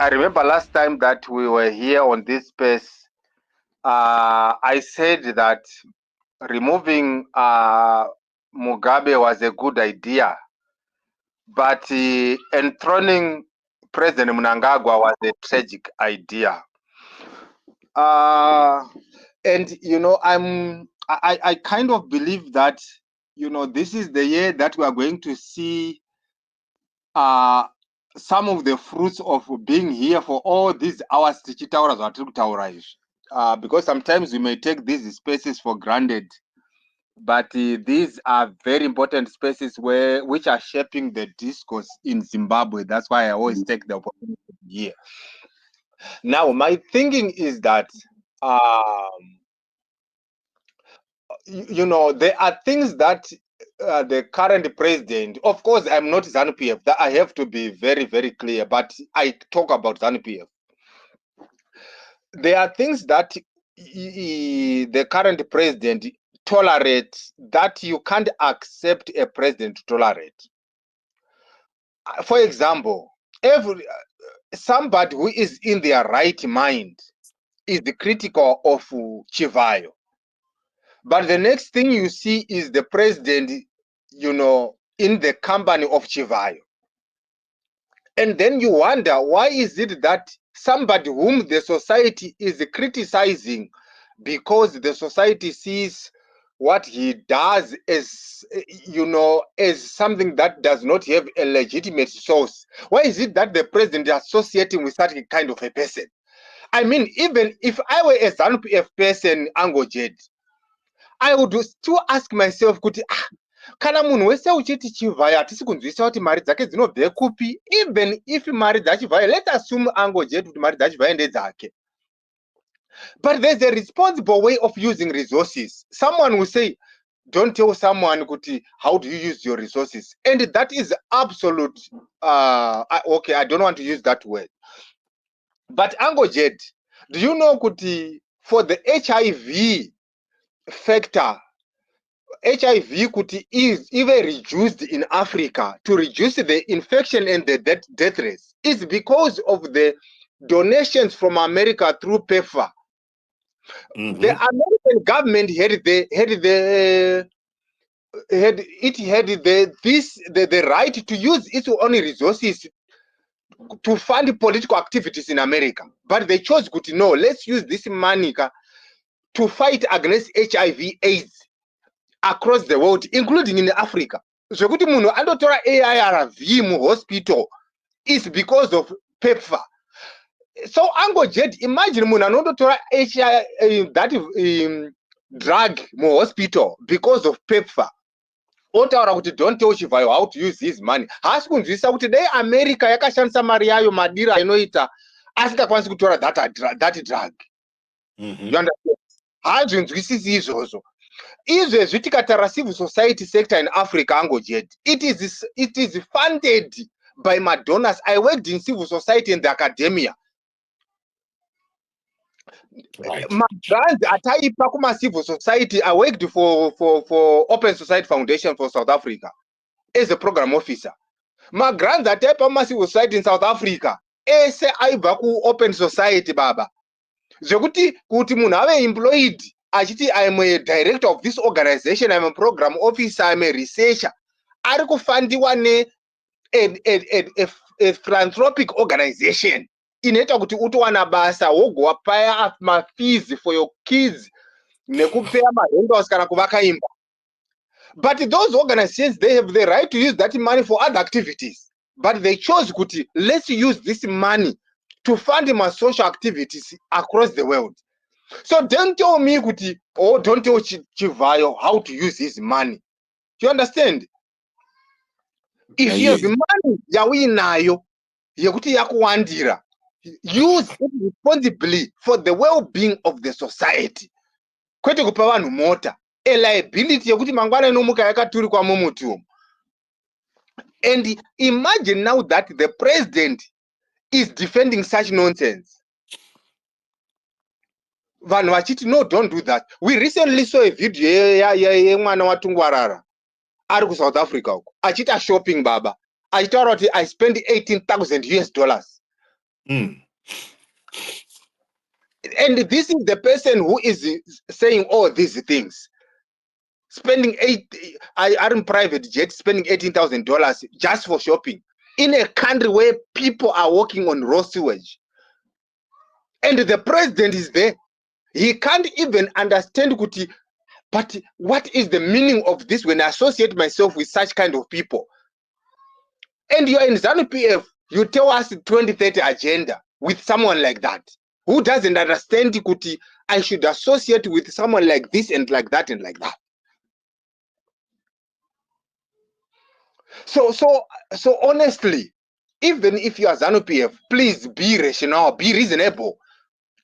I remember last time that we were here on this space, I said that removing Mugabe was a good idea, but enthroning President Mnangagwa was a tragic idea. And you know, I kind of believe that, you know, this is the year that we are going to see some of the fruits of being here for all these hours, because sometimes we may take these spaces for granted, but these are very important spaces which are shaping the discourse in Zimbabwe. That's why I always take the opportunity here. Now, my thinking is that you know, there are things that the current president, of course, I'm not ZANU-PF, that I have to be very, very clear, but I talk about ZANU-PF. There are things that the current president tolerates that you can't accept a president to tolerate. For example, somebody who is in their right mind is critical of Chivayo. But the next thing you see is the president, you know, in the company of Chivayo. And then you wonder, why is it that somebody whom the society is criticizing because the society sees what he does as, you know, as something that does not have a legitimate source? Why is it that the president is associating with such a kind of a person? I mean, even if I were a ZANU-PF person, Angojed, I would still ask myself, kuti kana munhu wese uchiti Chivaya hatisi kunzwisa kuti mari dzake dzinobve kupi, even if mari dzaChivaya, let us assume Angojed kuti mari dzaChivaya ndedzake. But there's a responsible way of using resources. Someone will say, don't tell someone kuti, how do you use your resources? And that is absolute, okay, I don't want to use that word. But Angojed, do you know kuti for the HIV factor, HIV kuti is even reduced in Africa to reduce the infection and the death rates is because of the donations from America through PEFA. The American government had the right to use its own resources to fund political activities in America, but they chose kuti no, let's use this money to fight against HIV/AIDS across the world, including in Africa. Zvekuti munhu andotora ARV mu hospital is because of PEPFAR. So Angojed, imagine munhu anondotora that drug mu hospital because of PEPFAR. Otaura kuti don't tell Chivayo how to use his money. Haasi kunzwisa kuti dai America yakashandisa mari yayo madira inoita asingakwanisi kutora that drug. You understand? Haazvinzwisisi izvozvo. Izvezvi tikatara civil society sector in Africa, Angojed, it is funded by my donors. I worked in civil society and the academia. Right. My grant ataipa kuma civil society, I worked for Open Society Foundation for South Africa as a program officer. My grant ataipa kuma civil society in South Africa, ese aibva ku Open Society baba. Zvekuti kuti munhu ave employed, achiti I am a director of this organization, I am a program officer, I am a researcher, ari kufandiwa ne a philanthropic organization inoita kuti utowana basa wogowa paya ma fees for your kids nekupeya mahandouts kana kuvaka imba. But those organizations, they have the right to use that money for other activities, but they chose kuti let's use this money to fund my social activities across the world. So don't tell me kuti, oh, don't tell Chivayo how to use his money. Do you understand? If you have money yawinayo yekuti yakuwandira, use it responsibly for the well-being of the society. Kwete kupa vanhu mota, a liability yekuti mangwana inomuka yakaturikwa mumutu. And imagine now that the president is defending such nonsense. Vanhu vachiti no, don't do that. We recently saw a video yemwana waTungwarara ari ku South Africa uko achita shopping baba, achitaura kuti I spent $18,000. Mm. And this is the person who is saying all these things. Spending I am private jet, spending $18,000 just for shopping in a country where people are working on raw sewage. And the president is there. He can't even understand Kuti. But what is the meaning of this when I associate myself with such kind of people? And you're in ZANU-PF, you tell us 2030 agenda with someone like that, who doesn't understand Kuti, I should associate with someone like this and like that and like that. So honestly, even if you are ZANU-PF, please be rational, be reasonable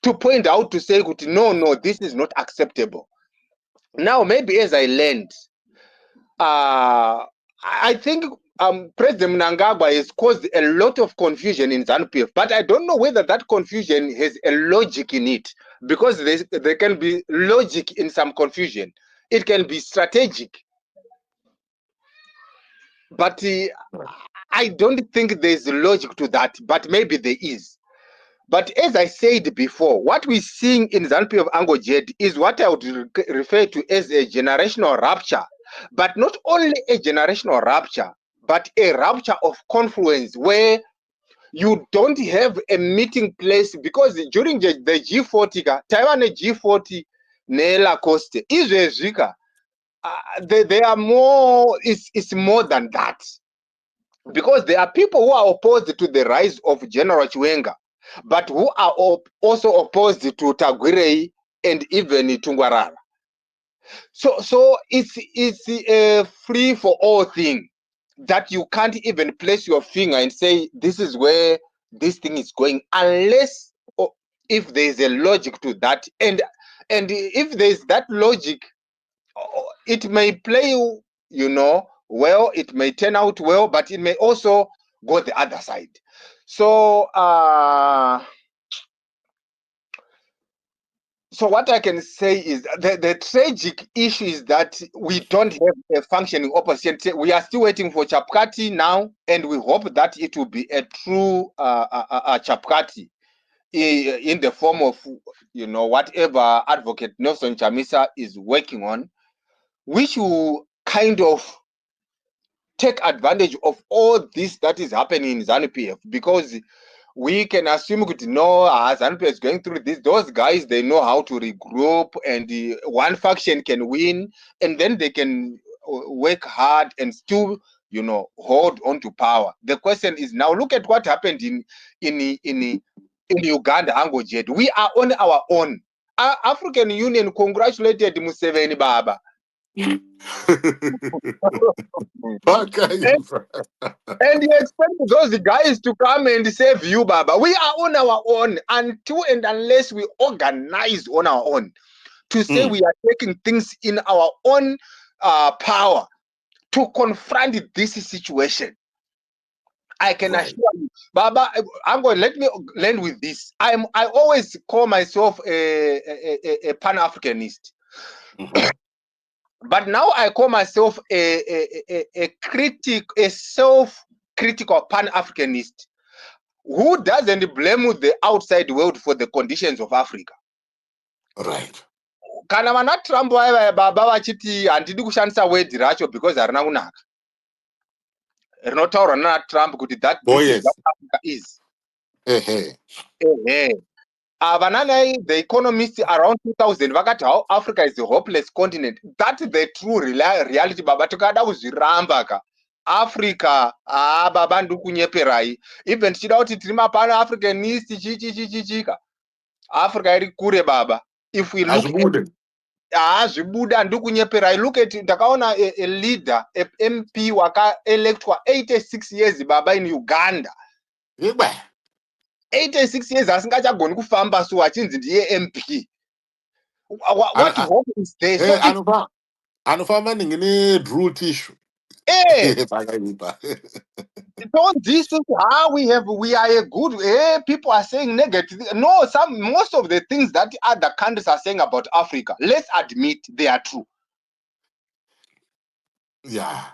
to point out to say, Kuti, no, this is not acceptable. Now, maybe as I learned, I think President Mnangagwa has caused a lot of confusion in ZANU-PF, but I don't know whether that confusion has a logic in it, because there can be logic in some confusion. It can be strategic, but I don't think there's logic to that, but maybe there is. But as I said before, what we're seeing in ZANU-PF Angojed is what I would refer to as a generational rupture. But not only a generational rupture, but a rupture of confluence where you don't have a meeting place, because during the G40, Taiwan G40, Nela Coste, Israel, they are more, it's more than that. Because there are people who are opposed to the rise of General Chiwenga, but who are also opposed to Tagwirei and even Tungwarara. So it's a free for all thing that you can't even place your finger and say this is where this thing is going, unless if there is a logic to that, and if there is that logic, it may play, well, it may turn out well, but it may also go the other side. So what I can say is the tragic issue is that we don't have a functioning opposition. We are still waiting for Chapkati now, and we hope that it will be a true Chapkati in the form of, whatever Advocate Nelson Chamisa is working on, which will kind of take advantage of all this that is happening in ZANU-PF, because we can assume that ZANU-PF is going through this. Those guys, they know how to regroup, and one faction can win, and then they can work hard and still, hold on to power. The question is now, look at what happened in Uganda, Angojed. We are on our own. African Union congratulated Museveni Baba. And you expect those guys to come and save you, Baba. We are on our own until and unless we organize on our own to say we are taking things in our own power to confront this situation. I can assure you, Baba. Let me land with this. I always call myself a Pan-Africanist. But now I call myself a self-critical Pan-Africanist who doesn't blame the outside world for the conditions of Africa. Right. Kana vana Trump vaya baba vachiti handidi kushandisa word racho because harina kunaka. Rinotaurwa nana Trump kuti that this is what Africa is. The economists around 2000 vakati how Africa is a hopeless continent. That's the true reality, baba. Tikada kuzviramba ka Africa baba ndukunyeperai. Even tichida kuti tiri mapana Africanist chichika. Africa iri kure baba. If we look zvibuda ndukunyeperai. Look at ndakaona a leader, a MP wakaelectwa 86 years baba in Uganda. 86 years asingachagoni kufamba, so achinzi ndiye MP. What hope is there? So anofamba ngine drool tissue. So this is how we are a good, people are saying negative. No, most of the things that other countries are saying about Africa, let's admit they are true. Yeah.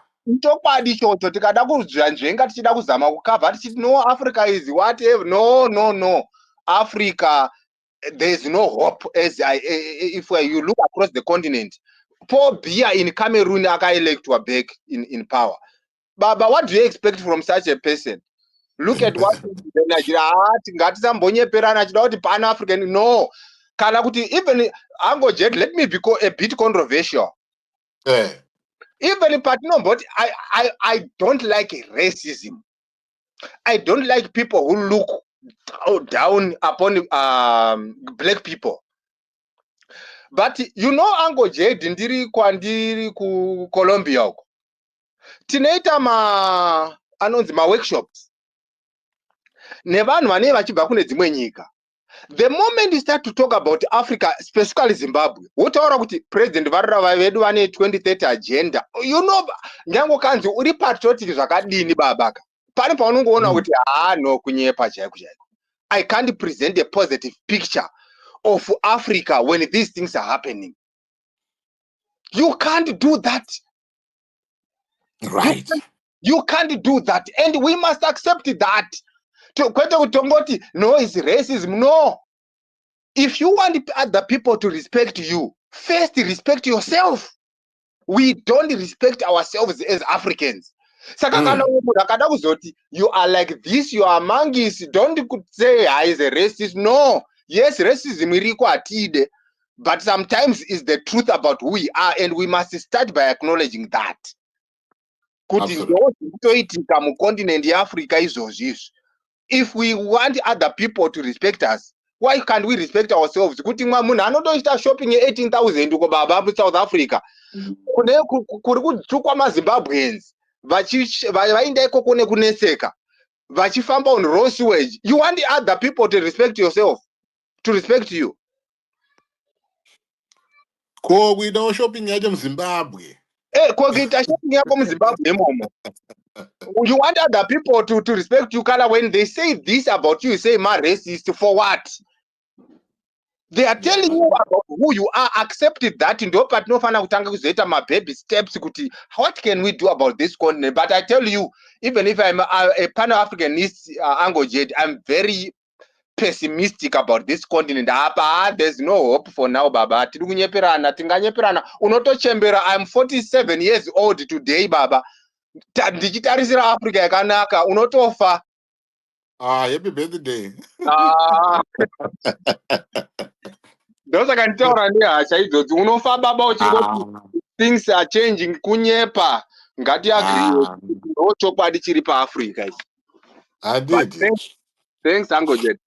Chokwadi chocho tikada kuzvanzvenga tichida kuzama kukavha tichiti no Africa is whatever. No. Africa, there is no hope. As if you look across the continent, Paul Biya in Cameroon aka-electwa back in power. But what do you expect from such a person? Look at what Nigeria ngatisambonyeperana chida kuti pan African. No, kana kuti even Uncle Jet, let me be a bit controversial. Even but I don't like racism. I don't like people who look down upon black people. But you know, Uncle Jet, ndiri ku Colombia uko tinoita anonzi workshops nevanhu vane vachibva kune dzimwe nyika. The moment you start to talk about Africa, specifically Zimbabwe, wotaura kuti president varara vedu vane 2030 agenda. You know, nyango kanzi uri patriotic zvakadini babaka. Pane paunongoona kuti no kunyepa chaiko. I can't present a positive picture of Africa when these things are happening. You can't do that. Right. You can't do that, and we must accept that. No, it's racism. No. If you want other people to respect you, first respect yourself. We don't respect ourselves as Africans. You are like this, you are monkeys. Don't say I is a racist. No. Yes, racism is, but sometimes it's the truth about who we are, and we must start by acknowledging that. If we want other people to respect us, why can't we respect ourselves? Kuti munhu anotoita shopping 18,000 uko baba South Africa. Kuri kudzukwa maZimbabweans vainda ikoko nekuneseka vachifamba on raw sewage. You want other people to respect yourself, to respect you. Ko we don't shopping yacho muZimbabwe. Ko kuita shopping yako muZimbabwe momo. You want other people to respect you, Kala, when they say this about you, you say, "Ma racist," for what? They are telling you about who you are. Accepted that in the part no fana kutanga kuzoita my baby steps. What can we do about this continent? But I tell you, even if I'm a Pan-Africanist, Uncle Jade, I'm very pessimistic about this continent. There's no hope for now, Baba. I'm 47 years old today, Baba. Digitarisira Africa yakanaka unotofa. Happy birthday. Ndosa kanitaura nehasha idzodzi unofa baba uchingoti things are changing kunyepa. Ngati agree ndo chokwadi chiri paAfrica ichi. I did. Thanks Uncle Jet.